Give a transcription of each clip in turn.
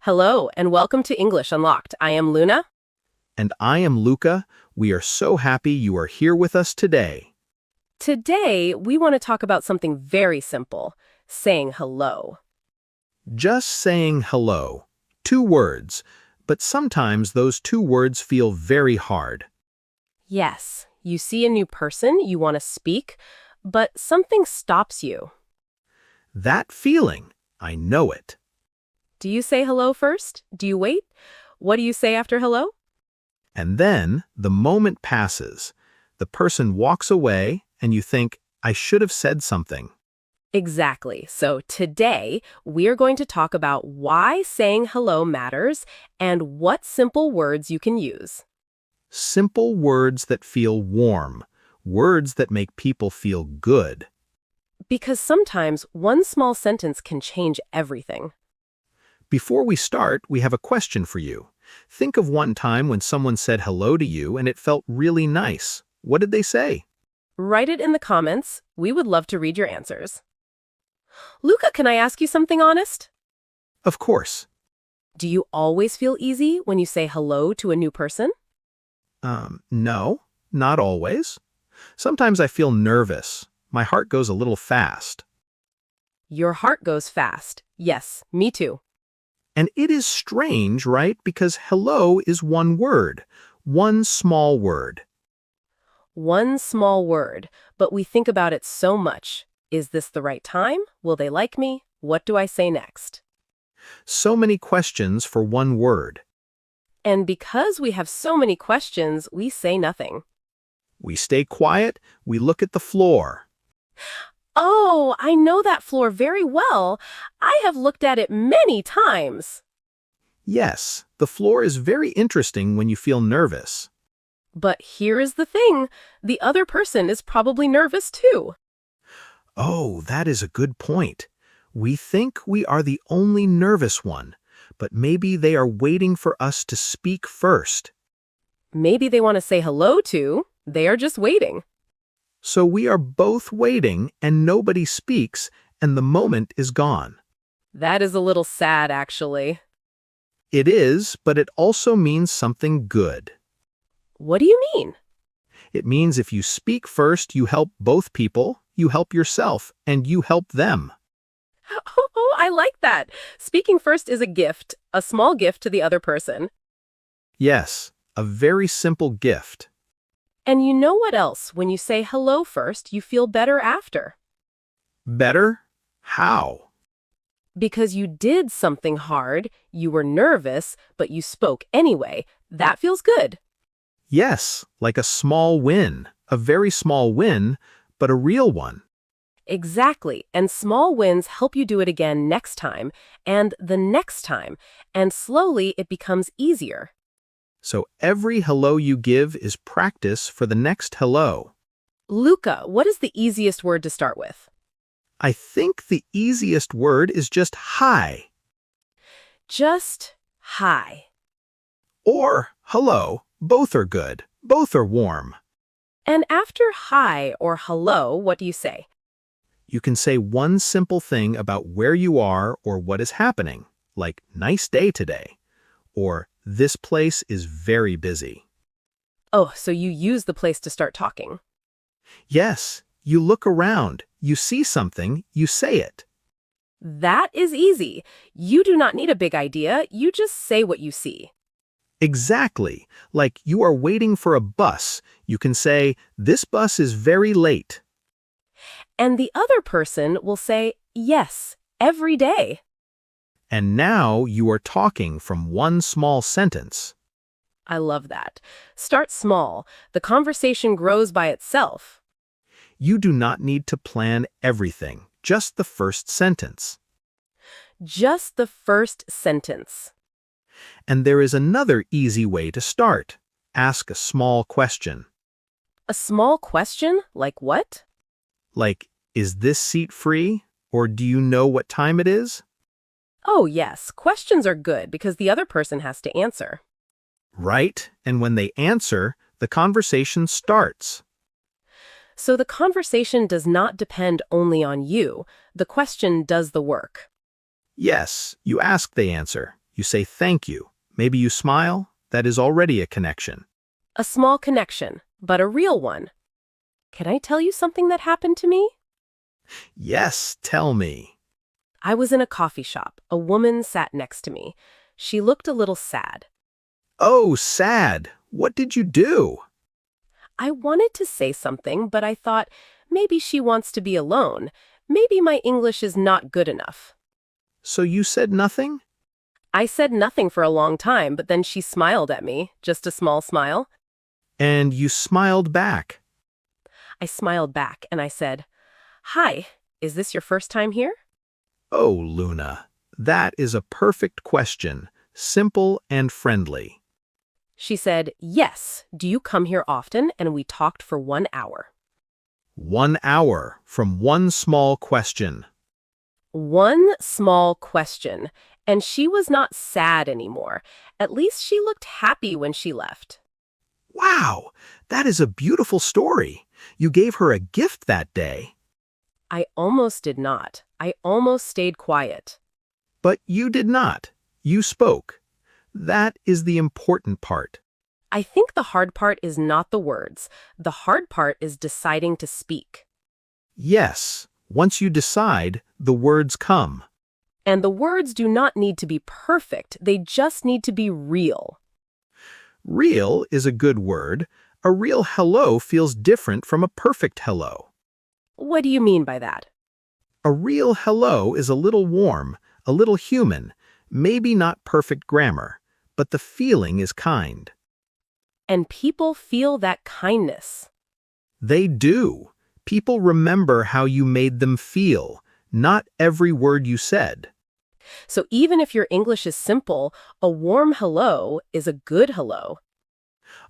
Hello, and welcome to English Unlocked. I am Luna. And I am Luca. We are so happy you are here with us today. Today, we want to talk about something very simple, saying hello. Just saying hello. 2 words, but sometimes those 2 words feel very hard. Yes, you see a new person, you want to speak, but something stops you. That feeling, I know it. Do you say hello first? Do you wait? What do you say after hello? And then the moment passes. The person walks away and you think, I should have said something. Exactly. So today, we're going to talk about why saying hello matters and what simple words you can use. Simple words that feel warm. Words that make people feel good. Because sometimes one small sentence can change everything. Before we start, we have a question for you. Think of one time when someone said hello to you and it felt really nice. What did they say? Write it in the comments. We would love to read your answers. Luca, can I ask you something honest? Of course. Do you always feel easy when you say hello to a new person? No, not always. Sometimes I feel nervous. My heart goes a little fast. Your heart goes fast. Yes, me too. And it is strange, right? Because hello is one word, one small word. One small word, but we think about it so much. Is this the right time? Will they like me? What do I say next? So many questions for one word. And because we have so many questions, we say nothing. We stay quiet, we look at the floor. Oh, I know that floor very well. I have looked at it many times. Yes, the floor is very interesting when you feel nervous. But here is the thing. The other person is probably nervous too. Oh, that is a good point. We think we are the only nervous one, but maybe they are waiting for us to speak first. Maybe they want to say hello too. They are just waiting. So we are both waiting and nobody speaks and the moment is gone. That is a little sad, actually. It is, but it also means something good. What do you mean? It means if you speak first, you help both people, you help yourself, and you help them. Oh, I like that. Speaking first is a gift, a small gift to the other person. Yes, a very simple gift. And you know what else? When you say hello first, you feel better after. Better? How? Because you did something hard, you were nervous, but you spoke anyway. That feels good. Yes, like a small win, a very small win, but a real one. Exactly. And small wins help you do it again next time, and the next time, and slowly it becomes easier. So every hello you give is practice for the next hello. Luca, what is the easiest word to start with? I think the easiest word is just hi Just hi. or hello. Both are good. Both are warm. And after hi or hello, what do you say? You can say one simple thing about where you are or what is happening, like nice day today, or this place is very busy. Oh, so you use the place to start talking. Yes, you look around, you see something, you say it. That is easy. You do not need a big idea. You just say what you see. Exactly, like you are waiting for a bus. You can say, this bus is very late. And the other person will say, yes, every day. And now you are talking from one small sentence. I love that. Start small. The conversation grows by itself. You do not need to plan everything, just the first sentence. Just the first sentence. And there is another easy way to start. Ask a small question. A small question? Like what? Like, is this seat free? Or do you know what time it is? Oh, yes. Questions are good because the other person has to answer. Right, and when they answer, the conversation starts. So the conversation does not depend only on you. The question does the work. Yes, you ask, they answer. You say thank you. Maybe you smile. That is already a connection. A small connection, but a real one. Can I tell you something that happened to me? Yes, tell me. I was in a coffee shop. A woman sat next to me. She looked a little sad. Oh, sad. What did you do? I wanted to say something, but I thought maybe she wants to be alone. Maybe my English is not good enough. So you said nothing? I said nothing for a long time, but then she smiled at me, just a small smile. And you smiled back. I smiled back and I said, "Hi, is this your first time here?" Oh, Luna, that is a perfect question. Simple and friendly. She said, "Yes, do you come here often?" And we talked for 1 hour. 1 hour from one small question. One small question, and she was not sad anymore. At least she looked happy when she left. Wow, that is a beautiful story. You gave her a gift that day. I almost did not. I almost stayed quiet. But you did not. You spoke. That is the important part. I think the hard part is not the words. The hard part is deciding to speak. Yes, once you decide, the words come. And the words do not need to be perfect. They just need to be real. Real is a good word. A real hello feels different from a perfect hello. What do you mean by that? A real hello is a little warm, a little human, maybe not perfect grammar, but the feeling is kind. And people feel that kindness. They do. People remember how you made them feel, not every word you said. So even if your English is simple, a warm hello is a good hello.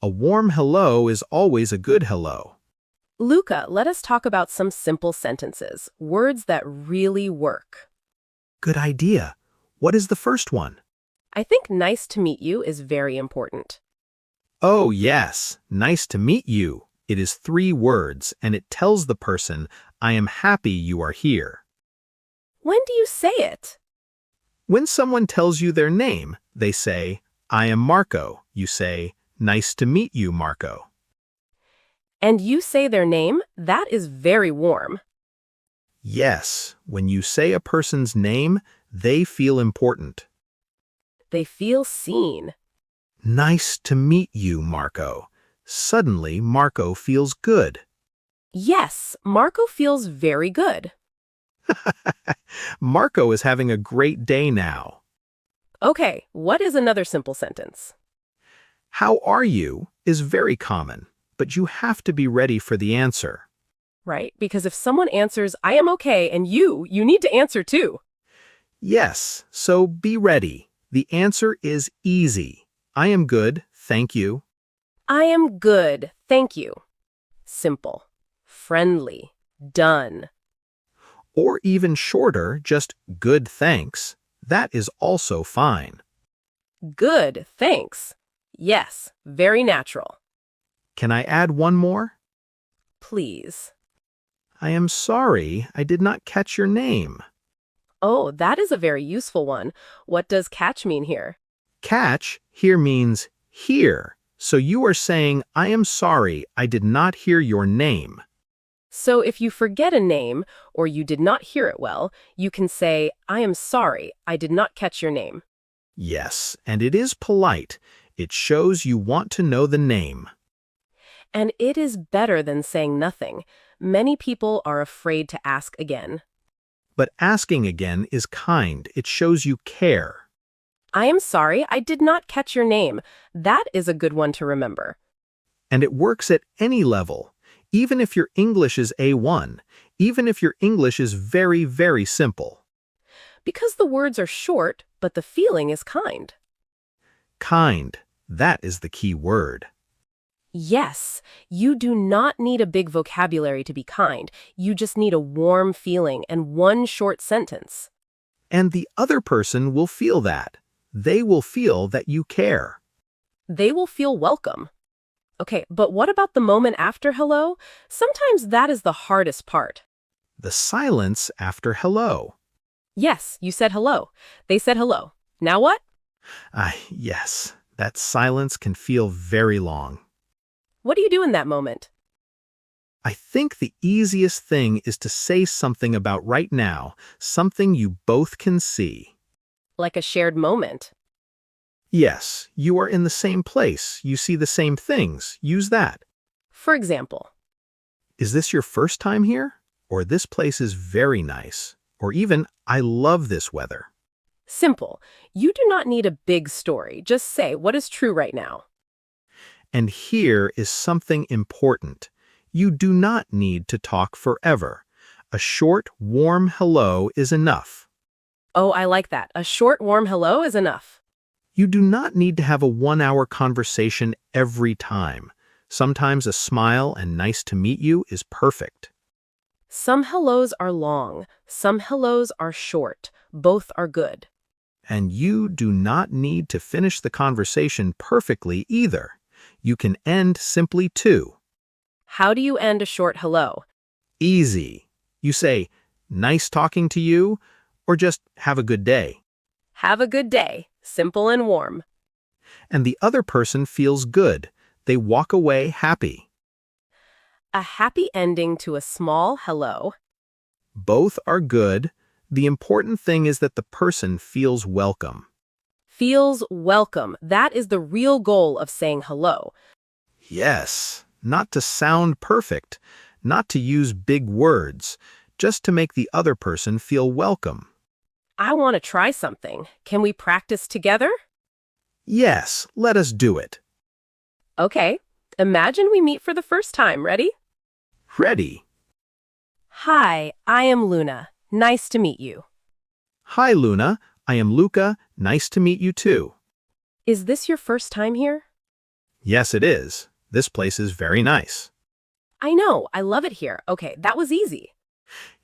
A warm hello is always a good hello. Luca, let us talk about some simple sentences, words that really work. Good idea. What is the first one? I think nice to meet you is very important. Oh, yes. Nice to meet you. It is 3 words, and it tells the person, I am happy you are here. When do you say it? When someone tells you their name, they say, I am Marco. You say, nice to meet you, Marco. And you say their name? That is very warm. Yes, when you say a person's name, they feel important. They feel seen. Nice to meet you, Marco. Suddenly, Marco feels good. Yes, Marco feels very good. Marco is having a great day now. Okay, what is another simple sentence? How are you is very common, but you have to be ready for the answer. Right? Because if someone answers, I am okay, and you need to answer too. Yes, so be ready. The answer is easy. I am good, thank you. I am good, thank you. Simple. Friendly. Done. Or even shorter, just good thanks. That is also fine. Good, thanks. Yes, very natural. Can I add one more? Please. I am sorry, I did not catch your name. Oh, that is a very useful one. What does catch mean here? Catch here means hear. So you are saying, I am sorry, I did not hear your name. So if you forget a name or you did not hear it well, you can say, I am sorry, I did not catch your name. Yes, and it is polite. It shows you want to know the name. And it is better than saying nothing. Many people are afraid to ask again. But asking again is kind. It shows you care. I am sorry, I did not catch your name. That is a good one to remember. And it works at any level. Even if your English is A1, even if your English is very, very simple. Because the words are short, but the feeling is kind. Kind. That is the key word. Yes, you do not need a big vocabulary to be kind. You just need a warm feeling and one short sentence. And the other person will feel that. They will feel that you care. They will feel welcome. Okay, but what about the moment after hello? Sometimes that is the hardest part. The silence after hello. Yes, you said hello. They said hello. Now what? Yes, that silence can feel very long. What do you do in that moment? I think the easiest thing is to say something about right now, something you both can see. Like a shared moment. Yes, you are in the same place, you see the same things, use that. For example, Is this your first time here? Or this place is very nice. Or even, I love this weather. simple. You do not need a big story. Just say what is true right now. And here is something important. You do not need to talk forever. A short, warm hello is enough. Oh, I like that. A short, warm hello is enough. You do not need to have a 1-hour conversation every time. Sometimes a smile and nice to meet you is perfect. Some hellos are long, some hellos are short. Both are good. And you do not need to finish the conversation perfectly either. You can end simply too. How do you end a short hello? Easy. You say, nice talking to you, or just have a good day. Have a good day. Simple and warm. And the other person feels good. They walk away happy. A happy ending to a small hello. Both are good. The important thing is that the person feels welcome. Feels welcome. That is the real goal of saying hello. Yes, not to sound perfect, not to use big words, just to make the other person feel welcome. I want to try something. Can we practice together? Yes, let us do it. Okay. Imagine we meet for the first time. Ready? Ready. Hi, I am Luna. Nice to meet you. Hi, Luna. I am Luca. Nice to meet you too. Is this your first time here? Yes, it is. This place is very nice. I know. I love it here. Okay, that was easy.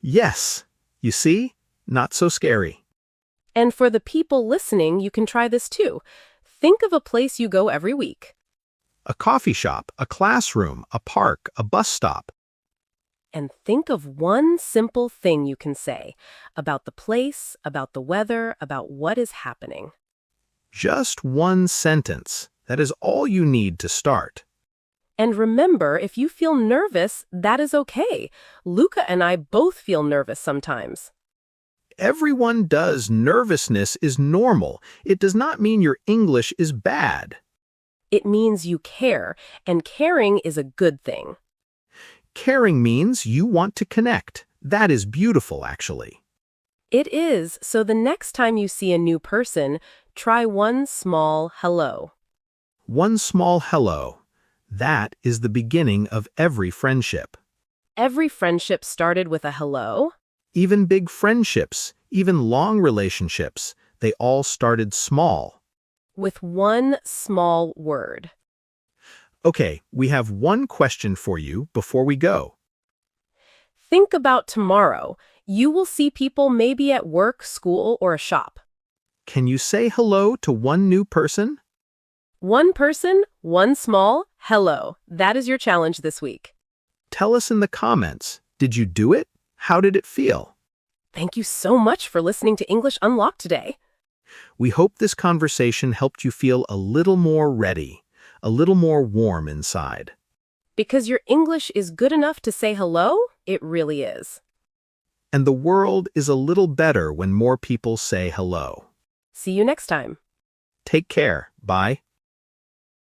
Yes. You see? Not so scary. And for the people listening, you can try this too. Think of a place you go every week. A coffee shop, a classroom, a park, a bus stop. And think of one simple thing you can say about the place, about the weather, about what is happening. Just one sentence. That is all you need to start. And remember, if you feel nervous, that is okay. Luca and I both feel nervous sometimes. Everyone does. Nervousness is normal. It does not mean your English is bad. It means you care, and caring is a good thing. Caring means you want to connect. That is beautiful, actually. It is, so the next time you see a new person, try one small hello. One small hello. That is the beginning of every friendship. Every friendship started with a hello. Even big friendships, even long relationships, they all started small. With one small word. Okay, we have one question for you before we go. Think about tomorrow. You will see people maybe at work, school, or a shop. Can you say hello to one new person? One person, one small hello. That is your challenge this week. Tell us in the comments. Did you do it? How did it feel? Thank you so much for listening to English Unlocked today. We hope this conversation helped you feel a little more ready, a little more warm inside. Because your English is good enough to say hello, it really is. And the world is a little better when more people say hello. See you next time. Take care. Bye.